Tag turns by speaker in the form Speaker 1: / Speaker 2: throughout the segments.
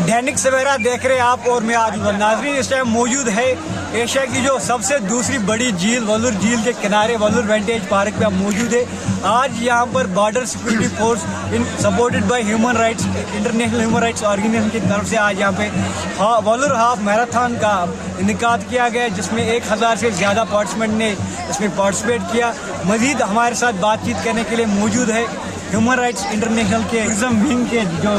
Speaker 1: दैनिक सवेरा देख रहे हैं आप और मैं आज नाजरीन इस टाइम मौजूद है एशिया की जो सबसे दूसरी बड़ी झील वलूर झील के किनारे वलूर वेंटेज पार्क पे मौजूद है। आज यहाँ पर border security force supported by human rights international human rights organisation की तरफ से आज यहाँ पे वलूर हाफ मैराथन का इनेकाद किया गया, जिसमें 1000 से ज़्यादा पार्टिसिपेंट ने इसमें पार्टिसिपेट किया। मजीद हमारे साथ बातचीत करने के लिए मौजूद है ह्यूमन राइट्स इंटरनेशनल के टूरिज्म विंग के जो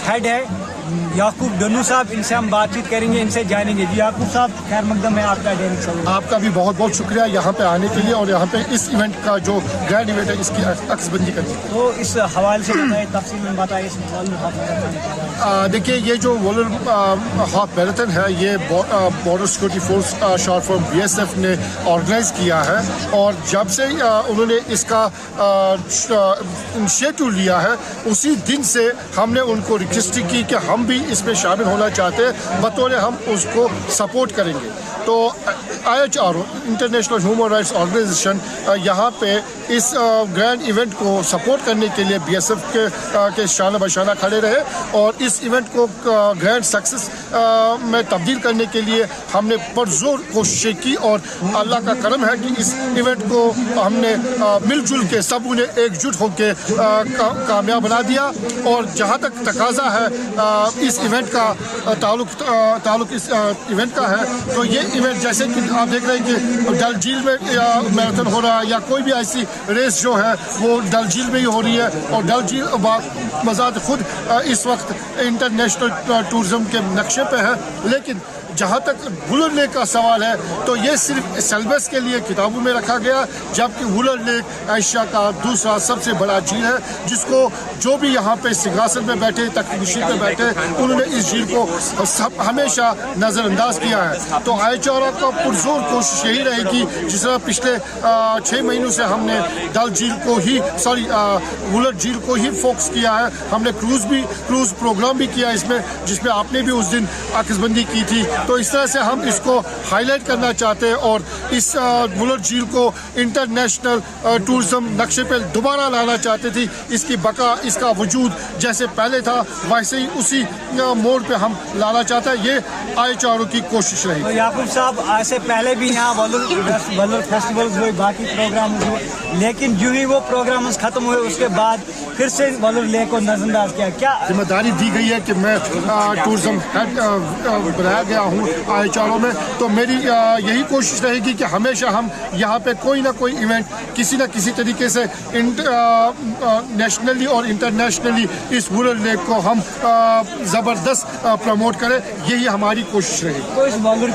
Speaker 1: हेड है याकूब डनू साहब, इनसे हम बातचीत करेंगे, इनसे जानेंगे। जी याकूब साहब, खैर मकदम है आपका दैनिक सवेरा।
Speaker 2: आपका भी बहुत बहुत शुक्रिया यहाँ पे आने के लिए और यहाँ पे इस इवेंट का जो ग्रैंड इवेंट है इसकी अक्सबंदी करने के लिए।
Speaker 1: तो इस हवाले से बताइए, तफसील में बताइए इस
Speaker 2: देखिए, ये जो वलूर हाफ मैराथन है ये border security force short form BSF ने ऑर्गेनाइज किया है और जब से उन्होंने इसका इनिशिएटिव लिया है उसी दिन से हमने उनको रिक्वेस्ट की कि हम भी इसमें शामिल होना चाहते हैं, बतौर हम उसको सपोर्ट करेंगे। तो IHRO international human rights organisation यहाँ पे इस ग्रैंड इवेंट को सपोर्ट करने के लिए BSF के शाना बशाना खड़े रहे और इस इवेंट को ग्रैंड सक्सेस में तब्दील करने के लिए हमने पुरजोर कोशिशें की और अल्लाह का करम है कि इस इवेंट को हमने मिलजुल के सबों ने एकजुट होकर कामयाब बना दिया। और जहाँ तक तकाजा है इस इवेंट का ताल्लुक इस इवेंट का है, तो ये इवेंट जैसे कि आप देख रहे हैं कि डल झील में मैराथन हो रहा है या कोई भी ऐसी रेस जो है वो डल झील में ही हो रही है और डल झील मज़ाद खुद इस वक्त इंटरनेशनल टूरिज्म के नक्शे पे है। लेकिन जहाँ तक वुलर लेक का सवाल है तो ये सिर्फ सिलेबस के लिए किताबों में रखा गया, जबकि वुलर लेक एशिया का दूसरा सबसे बड़ा झील है जिसको जो भी यहाँ पे सिंहासन में बैठे तख्तनशीन पे बैठे उन्होंने इस झील को हमेशा नज़रअंदाज किया है। तो IHRO का पुरजोर कोशिश यही रहेगी, जिस तरह पिछले 6 महीनों से हमने डल झील को ही वुलर झील को ही फोकस किया है। हमने क्रूज़ प्रोग्राम भी किया इसमें, जिसमें आपने भी उस दिन अक्सबंदी की थी। तो इस तरह से हम इसको हाईलाइट करना चाहते हैं और इस वुलर झील को इंटरनेशनल टूरिज्म नक्शे पे दोबारा लाना चाहते थे। इसकी बका, इसका वजूद जैसे पहले था वैसे ही उसी मोड़ पे हम लाना चाहते हैं। ये IHRO की कोशिश रही।
Speaker 1: तो याकूब साहब, ऐसे पहले भी यहाँ वलूर फेस्टिवल्स हुए, बाकी प्रोग्राम हुए, लेकिन जो ही वो प्रोग्राम खत्म हुए उसके बाद फिर से वलूर लेक को नजरअंदाज किया। क्या
Speaker 2: जिम्मेदारी दी गई है कि मैं टूरिज्म हेड बनाया गया हूँ IHRO में, तो मेरी यही कोशिश रहेगी कि हमेशा हम यहाँ पे कोई ना कोई इवेंट किसी न किसी तरीके से नेशनली और इंटरनेशनली इस वुलर लेक को हम ज़बरदस्त प्रमोट करें, यही हमारी कोशिश रहेगी।
Speaker 1: तो इस वलूर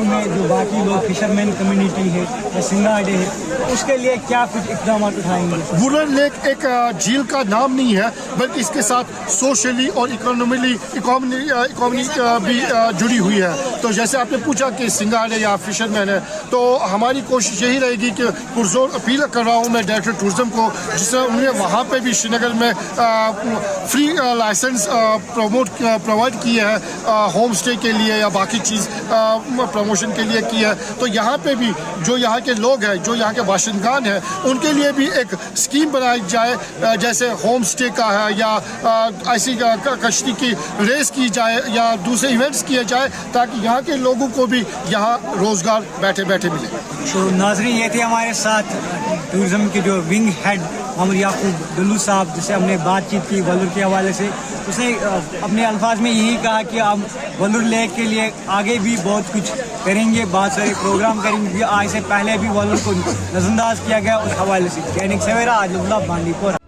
Speaker 1: में जो बाकी लोग फिशरमैन कम्युनिटी है या सिंगाडे है, उसके लिए क्या कुछ इक़दाम उठाएंगे?
Speaker 2: वुलर लेक एक झील का नाम नहीं है, बल्कि इसके साथ सोशली और इकोनॉमी भी जुड़ी हुई है। तो जैसे आपने पूछा कि सिंगाडे या फिशरमैन है, तो हमारी कोशिश यही रहेगी कि पुरजोर अपील कर रहा हूँ मैं डायरेक्टर टूरिज्म को, जिस तरह उन्होंने वहाँ पे भी श्रीनगर में फ्री लाइसेंस प्रोवाइड की है होम स्टे के लिए या बाकी चीज़ प्रमोशन के लिए की है, तो यहाँ पे भी जो यहाँ के लोग हैं, जो यहाँ के बाशिंदगान हैं, उनके लिए भी एक स्कीम बनाई जाए, जैसे होम स्टे का है या ऐसी कश्ती की रेस की जाए या दूसरे इवेंट्स किए जाए, ताकि यहाँ के लोगों को भी यहाँ रोज़गार बैठे बैठे मिले।
Speaker 1: तो नाज़रीन, ये थे हमारे साथ टूरिज्म के जो विंग हेड मोहम्मद याकूब डल्लू साहब, जिससे हमने बातचीत की वलूर के हवाले से। उसने अपने अल्फाज में यही कहा कि हम वलूर लेक के लिए आगे भी बहुत कुछ करेंगे, बहुत सारे प्रोग्राम करेंगे। आज से पहले भी वलूर को नज़रअंदाज किया गया उस हवाले से। दैनिक सवेरा, आदिलुल्लाह, बांडीपुर।